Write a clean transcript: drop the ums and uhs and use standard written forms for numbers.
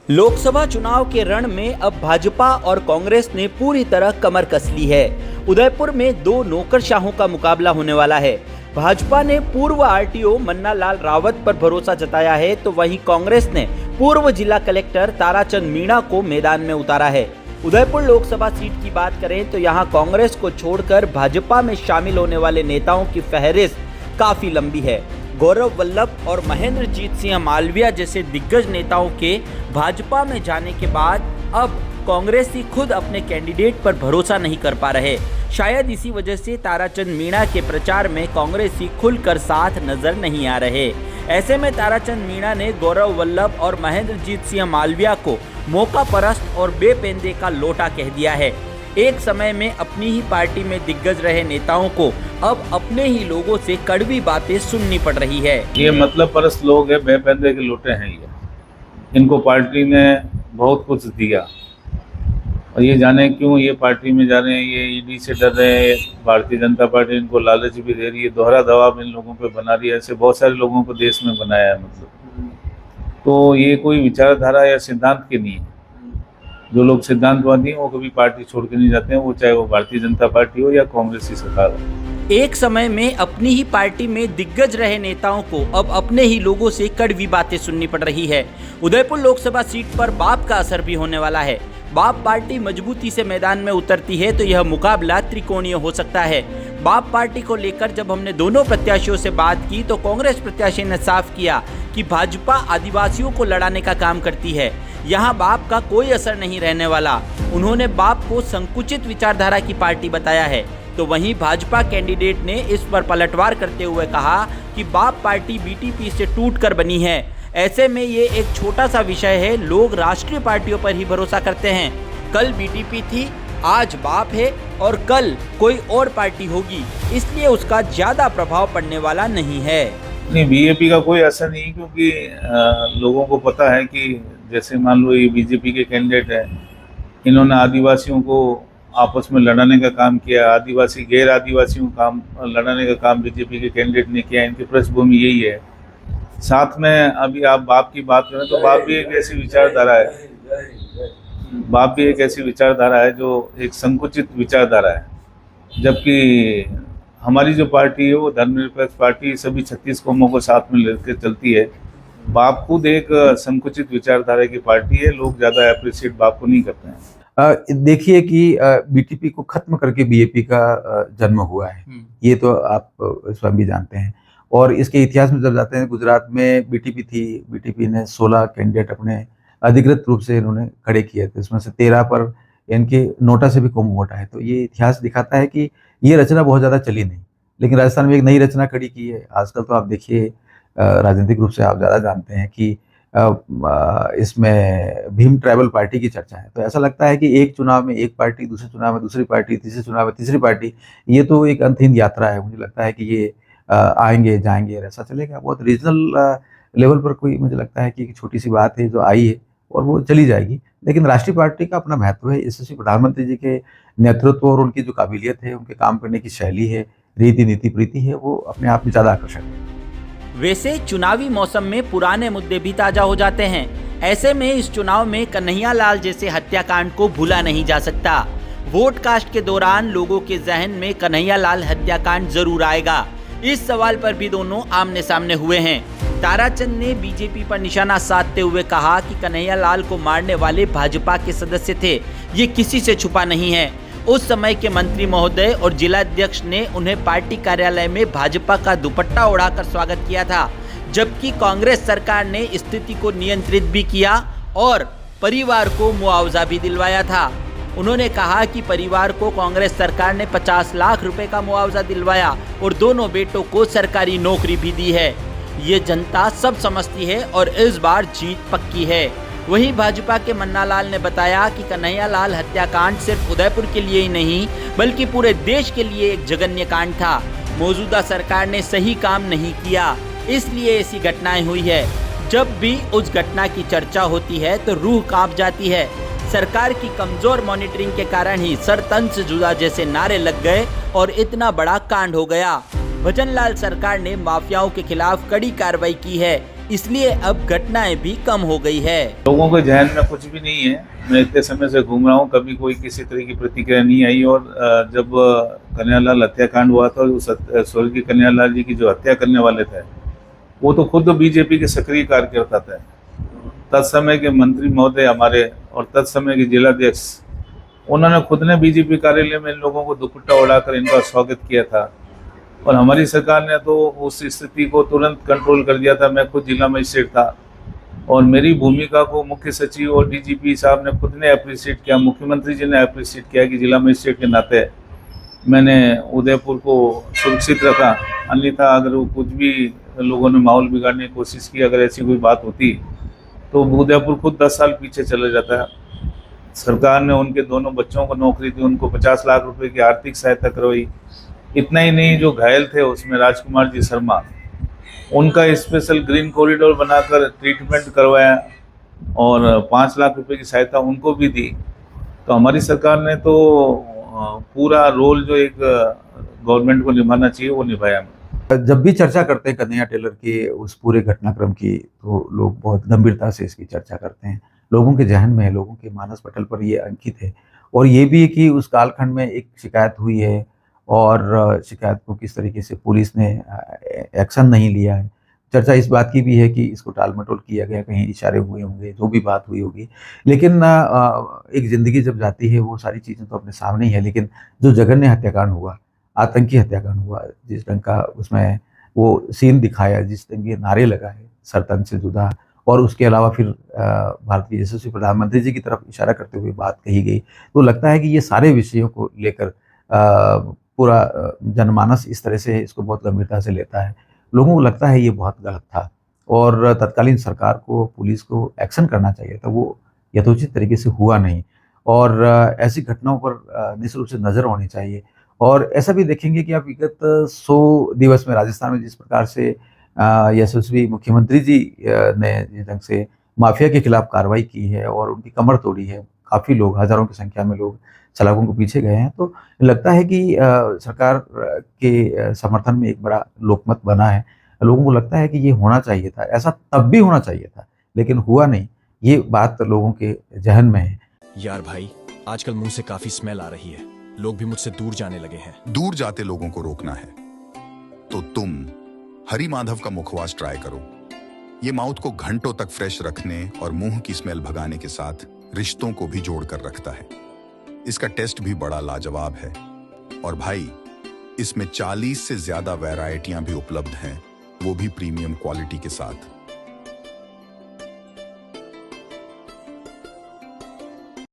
लोकसभा चुनाव के रण में अब भाजपा और कांग्रेस ने पूरी तरह कमर कस ली है। उदयपुर में दो नौकरशाहों का मुकाबला होने वाला है। भाजपा ने पूर्व आरटीओ मन्ना लाल रावत पर भरोसा जताया है, तो वहीं कांग्रेस ने पूर्व जिला कलेक्टर ताराचंद मीणा को मैदान में उतारा है। उदयपुर लोकसभा सीट की बात करें तो यहां कांग्रेस को छोड़कर भाजपा में शामिल होने वाले नेताओं की फहरिस्त काफी लंबी है। गौरव वल्लभ और महेंद्रजीत सिंह मालविया जैसे दिग्गज नेताओं के भाजपा में जाने के बाद अब कांग्रेसी खुद अपने कैंडिडेट पर भरोसा नहीं कर पा रहे। शायद इसी वजह से ताराचंद मीणा के प्रचार में कांग्रेसी खुलकर साथ नजर नहीं आ रहे। ऐसे में ताराचंद मीणा ने गौरव वल्लभ और महेंद्रजीत सिंह मालविया को मौका परस्त और बेपेंदे का लोटा कह दिया है। एक समय में अपनी ही पार्टी में दिग्गज रहे नेताओं को अब अपने ही लोगों से कड़वी बातें सुननी पड़ रही है। ये मतलब परस्त लोग है, बेपेंदे के लोटे हैं ये। इनको पार्टी ने बहुत कुछ दिया और ये जाने क्यों ये पार्टी में जा रहे हैं। ये ईडी से डर रहे हैं। भारतीय जनता पार्टी इनको लालच भी दे रही है, दोहरा दबाव इन लोगों पे बना रही है। ऐसे बहुत सारे लोगों को देश में बनाया है। मतलब तो ये कोई विचारधारा या सिद्धांत के नहीं है। जो लोग सिद्धांतवादी हैं वो कभी पार्टी छोड़ के नहीं जाते हैं, वो चाहे वो भारतीय जनता पार्टी हो या कांग्रेस की सरकार हो। एक समय में अपनी ही पार्टी में दिग्गज रहे नेताओं को अब अपने ही लोगों से कड़वी बातें सुननी पड़ रही है। उदयपुर लोकसभा सीट पर बाप का असर भी होने वाला है। बाप पार्टी मजबूती से मैदान में उतरती है तो यह मुकाबला त्रिकोणीय हो सकता है। बाप पार्टी को लेकर जब हमने दोनों प्रत्याशियों से बात की तो कांग्रेस प्रत्याशी ने साफ किया कि भाजपा आदिवासियों को लड़ाने का काम करती है, यहाँ बाप का कोई असर नहीं रहने वाला। उन्होंने बाप को संकुचित विचारधारा की पार्टी बताया है। तो वहीं भाजपा कैंडिडेट ने इस पर पलटवार करते हुए कहा कि बाप पार्टी बीटीपी से टूटकर बनी है। ऐसे में ये एक छोटा सा विषय है, लोग राष्ट्रीय पार्टियों पर ही भरोसा करते हैं। कल बीटीपी थी, आज बाप है और कल कोई और पार्टी होगी, इसलिए उसका ज्यादा प्रभाव पड़ने वाला नहीं है। नहीं, बीजेपी का कोई असर नहीं, क्योंकि लोगों को पता है कि जैसे मान लो ये बीजेपी के कैंडिडेट हैं, इन्होंने आदिवासियों को आपस में लड़ाने का काम किया। आदिवासी गैर आदिवासियों को काम लड़ाने का काम बीजेपी के कैंडिडेट ने किया। इनकी पृष्ठभूमि यही है। साथ में अभी आप बाप की बात करें तो बाप भी एक ऐसी विचारधारा है, बाप भी एक ऐसी विचारधारा है जो एक संकुचित विचारधारा है। जबकि हमारी जो पार्टी है वो धर्मनिरपेक्ष पार्टी, सभी 36 कौमों को साथ में लेकर चलती है। बाप खुद एक संकुचित विचारधारा की पार्टी है। लोग ज़्यादा अप्रिशिएट बाप को नहीं करते हैं। देखिए कि बीटीपी को खत्म करके बीजेपी का जन्म हुआ है, ये तो आप स्वयं भी जानते हैं। और इसके इतिहास में जब जाते हैं, गुजरात में बीटीपी थी, बीटीपी ने 16 कैंडिडेट अपने अधिकृत रूप से इन्होंने खड़े किए थे, उसमें से 13 पर इनके नोटा से भी कम वोट आए। तो ये इतिहास दिखाता है कि ये रचना बहुत ज़्यादा चली नहीं, लेकिन राजस्थान में एक नई रचना खड़ी की है। आजकल तो आप देखिए राजनीतिक रूप से आप ज़्यादा जानते हैं कि इसमें भीम ट्राइबल पार्टी की चर्चा है। तो ऐसा लगता है कि एक चुनाव में एक पार्टी, दूसरे चुनाव में दूसरी पार्टी, तीसरे चुनाव में तीसरी पार्टी, ये तो एक अंतहीन यात्रा है। मुझे लगता है कि ये आएंगे जाएंगे और ऐसा चलेगा। बहुत रीजनल लेवल पर कोई, मुझे लगता है कि एक छोटी सी बात है जो आई है और वो चली जाएगी। लेकिन राष्ट्रीय पार्टी का अपना महत्व है। यशस्वी प्रधानमंत्री जी के नेतृत्व और उनकी जो काबिलियत है, उनके काम करने की शैली है, रीति नीति प्रीति है, वो अपने आप में ज़्यादा आकर्षक है। वैसे चुनावी मौसम में पुराने मुद्दे भी ताजा हो जाते हैं। ऐसे में इस चुनाव में कन्हैया लाल जैसे हत्याकांड को भूला नहीं जा सकता। वोट कास्ट के दौरान लोगों के जहन में कन्हैया लाल हत्याकांड जरूर आएगा। इस सवाल पर भी दोनों आमने सामने हुए हैं। ताराचंद ने बीजेपी पर निशाना साधते हुए कहा कि कन्हैया लाल को मारने वाले भाजपा के सदस्य थे, ये किसी से छुपा नहीं है। उस समय के मंत्री महोदय और जिलाध्यक्ष ने उन्हें पार्टी कार्यालय में भाजपा का दुपट्टा उड़ाकर स्वागत किया था, जबकि कांग्रेस सरकार ने स्थिति को नियंत्रित भी किया और परिवार को मुआवजा भी दिलवाया था। उन्होंने कहा कि परिवार को कांग्रेस सरकार ने 50 लाख रुपए का मुआवजा दिलवाया और दोनों बेटों को सरकारी नौकरी भी दी है। ये जनता सब समझती है और इस बार जीत पक्की है। वहीं भाजपा के मन्ना लाल ने बताया कि कन्हैया लाल हत्याकांड सिर्फ उदयपुर के लिए ही नहीं बल्कि पूरे देश के लिए एक जघन्य कांड था। मौजूदा सरकार ने सही काम नहीं किया, इसलिए ऐसी घटनाएं हुई है। जब भी उस घटना की चर्चा होती है तो रूह कांप जाती है। सरकार की कमजोर मॉनिटरिंग के कारण ही सर तन से जुदा जैसे नारे लग गए और इतना बड़ा कांड हो गया। भजनलाल सरकार ने माफियाओं के खिलाफ कड़ी कार्रवाई की है। इसलिए अब घटनाएं भी कम हो गई है। लोगों के जहन में कुछ भी नहीं है। मैं इतने समय से घूम रहा हूँ, कभी कोई किसी तरह की प्रतिक्रिया नहीं आई। और जब कन्हैयालाल हत्याकांड हुआ था, उस स्वर्गीय कन्हैयालाल जी की जो हत्या करने वाले थे, वो तो खुद बीजेपी के सक्रिय कार्यकर्ता थे। तत्समय के मंत्री महोदय हमारे और तत्समय के जिलाध्यक्ष, उन्होंने खुद ने बीजेपी कार्यालय में इन लोगों को दुपट्टा उड़ाकर इनका स्वागत किया था। और हमारी सरकार ने तो उस स्थिति को तुरंत कंट्रोल कर दिया था। मैं खुद जिला मजिस्ट्रेट था और मेरी भूमिका को मुख्य सचिव और डीजीपी साहब ने खुद ने अप्रिशिएट किया, मुख्यमंत्री जी ने अप्रिशिएट किया कि जिला मजिस्ट्रेट के नाते मैंने उदयपुर को सुरक्षित रखा। अन्यथा अगर वो कुछ भी लोगों ने माहौल बिगाड़ने की कोशिश की, अगर ऐसी कोई बात होती तो उदयपुर खुद 10 साल पीछे चला जाता है। सरकार ने उनके दोनों बच्चों को नौकरी दी, उनको 50 लाख रुपए की आर्थिक सहायता करवाई। इतना ही नहीं, जो घायल थे उसमें राजकुमार जी शर्मा, उनका स्पेशल ग्रीन कॉरिडोर बनाकर ट्रीटमेंट करवाया और 5 लाख रुपए की सहायता उनको भी दी। तो हमारी सरकार ने तो पूरा रोल जो एक गवर्नमेंट को निभाना चाहिए वो निभाया। जब भी चर्चा करते हैं कन्हैया टेलर के उस पूरे घटनाक्रम की, तो लोग बहुत गंभीरता से इसकी चर्चा करते हैं। लोगों के जहन में, लोगों के मानस पटल पर ये अंकित है। और ये भी है कि उस कालखंड में एक शिकायत हुई है और शिकायत को किस तरीके से पुलिस ने एक्शन नहीं लिया है। चर्चा इस बात की भी है कि इसको टाल-मटोल किया गया, कहीं इशारे हुए होंगे, जो भी बात हुई होगी। लेकिन एक ज़िंदगी जब जाती है, वो सारी चीज़ें तो अपने सामने ही है। लेकिन जो जघन्य हत्याकांड हुआ, आतंकी हत्याकांड हुआ, जिस ढंग का उसमें वो सीन दिखाया, जिस ढंग के नारे लगाए सरतन से जुदा, और उसके अलावा फिर भारत के यशस्वी प्रधानमंत्री जी की तरफ इशारा करते हुए बात कही गई, तो लगता है कि ये सारे विषयों को लेकर पूरा जनमानस इस तरह से इसको बहुत गंभीरता से लेता है। लोगों को लगता है ये बहुत गलत था और तत्कालीन सरकार को, पुलिस को एक्शन करना चाहिए था। वो यथोचित तरीके से हुआ नहीं और ऐसी घटनाओं पर निश्चित रूप से नज़र होनी चाहिए। और ऐसा भी देखेंगे कि आप विगत 100 दिवस में राजस्थान में जिस प्रकार से यशस्वी मुख्यमंत्री जी ने जिस ढंग से माफिया के खिलाफ कार्रवाई की है और उनकी कमर तोड़ी है, काफ़ी लोग, हज़ारों की संख्या में लोग सलाखों के पीछे गए हैं, तो लगता है कि सरकार के समर्थन में एक बड़ा लोकमत बना है। लोगों को लगता है कि ये होना चाहिए था, ऐसा तब भी होना चाहिए था, लेकिन हुआ नहीं। ये बात लोगों के जहन में है। यार भाई, आजकल मुंह से काफी स्मेल आ रही है। लोग भी मुझसे दूर जाने लगे हैं। दूर जाते लोगों को रोकना है तो तुम हरी माधव का मुखवास ट्राई करो। ये माउथ को घंटों तक फ्रेश रखने और मुंह की स्मेल भगाने के साथ रिश्तों को भी जोड़ कर रखता है। इसका टेस्ट भी बड़ा लाजवाब है और भाई, इसमें 40 से ज्यादा वैरायटियां भी उपलब्ध हैं, वो भी प्रीमियम क्वालिटी के साथ।